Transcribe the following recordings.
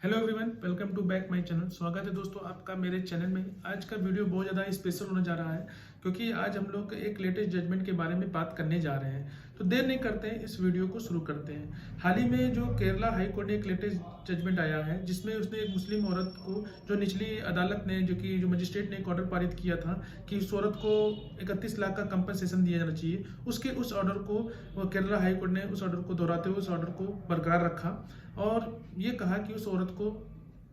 Hello everyone, welcome to back my channel. स्वागत है दोस्तों आपका मेरे चैनल में। आज का वीडियो बहुत ज़्यादा स्पेशल होने जा रहा है क्योंकि आज हम लोग एक लेटेस्ट जजमेंट के बारे में बात करने जा रहे हैं। तो देर नहीं करते हैं, इस वीडियो को शुरू करते हैं। हाल ही में जो केरला हाई कोर्ट ने एक लेटेस्ट जजमेंट आया है जिसमें उसने एक मुस्लिम औरत को, जो निचली अदालत ने, जो मजिस्ट्रेट ने एक ऑर्डर पारित किया था कि उस औरत को 31 लाख का कंपनसेशन दिया जाना चाहिए, उस ऑर्डर को केरला हाई कोर्ट ने उस ऑर्डर को दोहराते हुए उस ऑर्डर को बरकरार रखा और ये कहा कि उस औरत को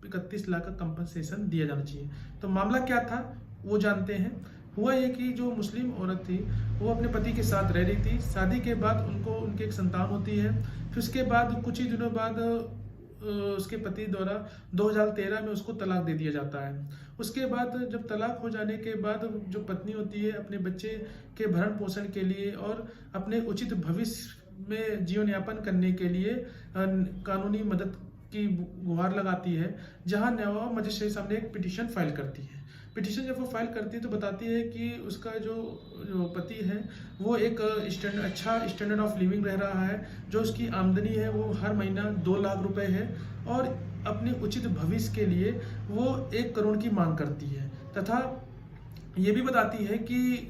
31 लाख का कंपनसेशन दिया जाना चाहिए। तो मामला क्या था वो जानते हैं। हुआ ये कि जो मुस्लिम औरत थी वो अपने पति के साथ रह रही थी। शादी के बाद उनकी एक संतान होती है। फिर उसके बाद कुछ ही दिनों बाद उसके पति द्वारा 2013 में उसको तलाक दे दिया जाता है। उसके बाद जब तलाक हो जाने के बाद जो पत्नी होती है अपने बच्चे के भरण पोषण के लिए और अपने उचित भविष्य में जीवन यापन करने के लिए कानूनी मदद की गुहार लगाती है, जहां न्याय मजिस्ट्रेट सामने एक पिटीशन फाइल करती है। पिटीशन जब वो फाइल करती है तो बताती है कि उसका जो पति है वो एक अच्छा स्टैंडर्ड ऑफ लिविंग रह रहा है, जो उसकी आमदनी है वो हर महीना 2 लाख रुपए है और अपने उचित भविष्य के लिए वो 1 करोड़ की मांग करती है। तथा ये भी बताती है कि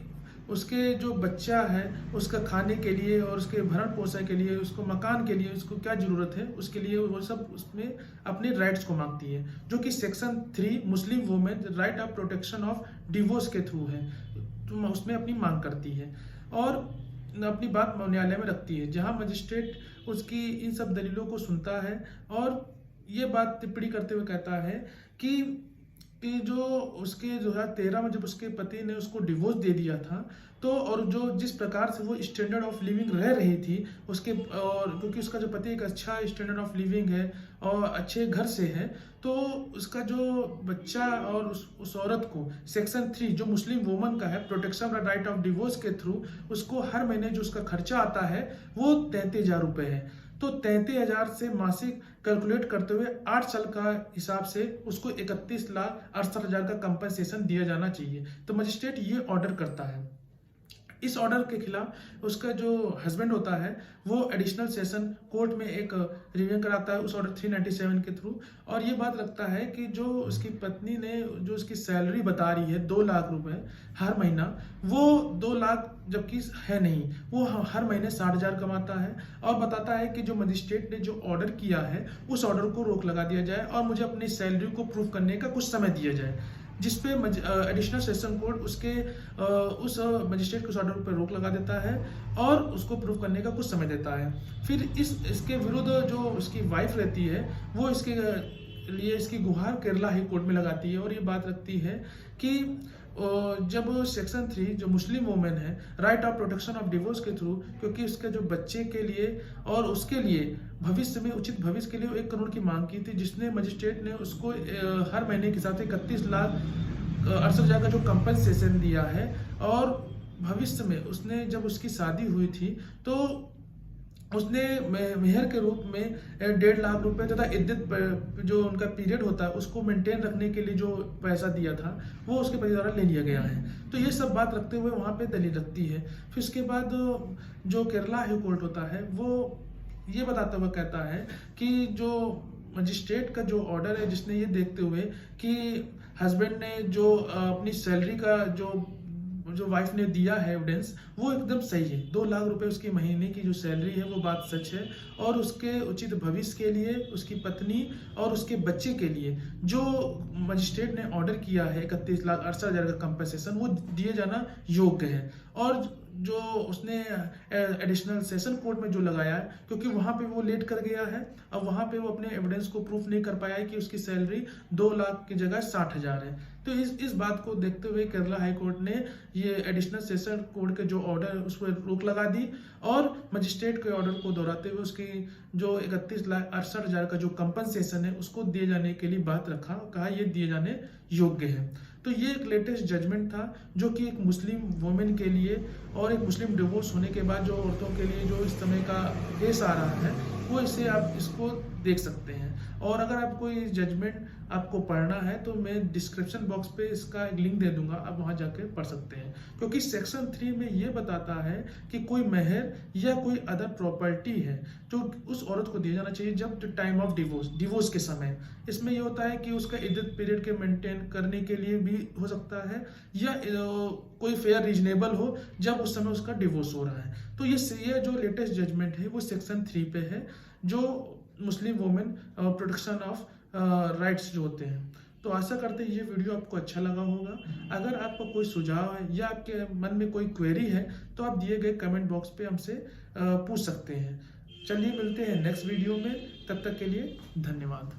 उसके जो बच्चा है उसका खाने के लिए और उसके भरण पोषण के लिए, उसको मकान के लिए उसको क्या जरूरत है, उसके लिए वो सब उसमें अपने राइट्स को मांगती है, जो कि section 3 Muslim women right of protection of divorce के थ्रू है। तो उसमें अपनी मांग करती है और अपनी बात न्यायालय में रखती है, जहां मजिस्ट्रेट उसकी इन सब दलीलों को सुनता है और ये बात टिप्पणी करते हुए कहता है कि जो उसके 2013 में जब उसके पति ने उसको डिवोर्स दे दिया था, तो और जो जिस प्रकार से वो स्टैंडर्ड ऑफ लिविंग रह रही थी उसके, और क्योंकि उसका जो पति एक अच्छा स्टैंडर्ड ऑफ लिविंग है और अच्छे घर से है, तो उसका जो बच्चा और उस औरत को सेक्शन 3 जो मुस्लिम वुमन का है प्रोटेक्शन राइट ऑफ डिवोर्स के थ्रू उसको हर महीने जो उसका खर्चा आता है वो 33,000 रुपये है। तो 33,000 से मासिक कैलकुलेट करते हुए 8 साल का हिसाब से उसको 31,68,000 का कंपनसेशन दिया जाना चाहिए। तो मजिस्ट्रेट ये ऑर्डर करता है। इस ऑर्डर के खिलाफ उसका जो हस्बैंड होता है वो एडिशनल सेशन कोर्ट में एक रिवीजन कराता है उस ऑर्डर 397 के थ्रू, और ये बात रखता है कि जो उसकी पत्नी ने जो उसकी सैलरी बता रही है 2 लाख रुपए हर महीना, वो 2 लाख जबकि है नहीं, वो हर महीने 60,000 कमाता है। और बताता है कि जो मजिस्ट्रेट ने जो ऑर्डर किया है उस ऑर्डर को रोक लगा दिया जाए और मुझे अपनी सैलरी को प्रूव करने का कुछ समय दिया जाए, जिसपे एडिशनल सेशन कोर्ट उस मजिस्ट्रेट के उस ऑर्डर पर रोक लगा देता है और उसको प्रूव करने का कुछ समय देता है। फिर इसके विरुद्ध जो उसकी वाइफ रहती है वो इसके लिए इसकी गुहार केरला हाई कोर्ट में लगाती है और ये बात रखती है कि जब सेक्शन 3 जो मुस्लिम वुमेन है right of protection of divorce के थ्रू, क्योंकि उसके जो बच्चे के लिए और उसके लिए भविष्य में उचित भविष्य के लिए 1 करोड़ की मांग की थी, जिसने मजिस्ट्रेट ने उसको हर महीने के साथ 31,68,000 का जो कंपनसेशन दिया है। और भविष्य में उसने जब उसकी शादी हुई थी तो उसने मेहर के रूप में 1.5 लाख रुपए तथा इद्दत जो उनका पीरियड होता है उसको मेंटेन रखने के लिए जो पैसा दिया था वो उसके पति द्वारा ले लिया गया है। तो ये सब बात रखते हुए वहाँ पे दलील रखती है। फिर उसके बाद जो केरला हाई कोर्ट होता है वो ये बताते हुए कहता है कि जो मजिस्ट्रेट का जो ऑर्डर है, जिसने ये देखते हुए कि हस्बैंड ने जो अपनी सैलरी का जो वाइफ ने दिया है एविडेंस वो एकदम सही है, 2 लाख रुपए उसकी महीने की जो सैलरी है वो बात सच है, और उसके उचित भविष्य के लिए उसकी पत्नी और उसके बच्चे के लिए जो मजिस्ट्रेट ने ऑर्डर किया है 31,68,000 का कंपनसेशन वो दिए जाना योग्य है। और जो उसने एडिशनल सेशन कोर्ट में जो लगाया है, क्योंकि वहां पे वो लेट कर गया है, अब वहां पे वो अपने एविडेंस को प्रूफ नहीं कर पाया है कि उसकी सैलरी 2 लाख की जगह 60,000 है। तो इस बात को देखते हुए केरला हाई कोर्ट ने ये एडिशनल सेशन कोर्ट के जो ऑर्डर है उस पर रोक लगा दी और मजिस्ट्रेट के ऑर्डर को दोहराते हुए उसकी जो 31,68,000 का जो कंपनसेशन है उसको दिए जाने के लिए बात रखा, कहा ये दिए जाने योग्य है। तो ये एक लेटेस्ट जजमेंट था जो कि एक मुस्लिम वुमेन के लिए और एक मुस्लिम डिवोर्स होने के बाद जो औरतों के लिए जो इस समय का केस आ रहा है वो इससे आप इसको देख सकते हैं। और अगर आपको ये जजमेंट आपको पढ़ना है तो मैं डिस्क्रिप्शन बॉक्स पे इसका एक लिंक दे दूंगा, आप वहां जाके पढ़ सकते हैं। क्योंकि सेक्शन 3 में ये बताता है कि कोई मेहर या कोई अदर प्रॉपर्टी है जो उस औरत को दिया जाना चाहिए जब टाइम ऑफ डिवोर्स के समय। इसमें ये होता है कि उसका इद्दत पीरियड के मेंटेन करने के लिए भी हो सकता है, या कोई फेयर रीजनेबल हो जब उस समय उसका डिवोर्स हो रहा है। तो ये जो लेटेस्ट जजमेंट है वो सेक्शन 3 पे है, जो Muslim women protection of rights जो होते हैं। तो आशा करते हैं ये वीडियो आपको अच्छा लगा होगा। अगर आपका कोई सुझाव है या आपके मन में कोई क्वेरी है तो आप दिए गए कमेंट बॉक्स पे हमसे पूछ सकते हैं। चलिए मिलते हैं नेक्स्ट वीडियो में, तब तक के लिए धन्यवाद।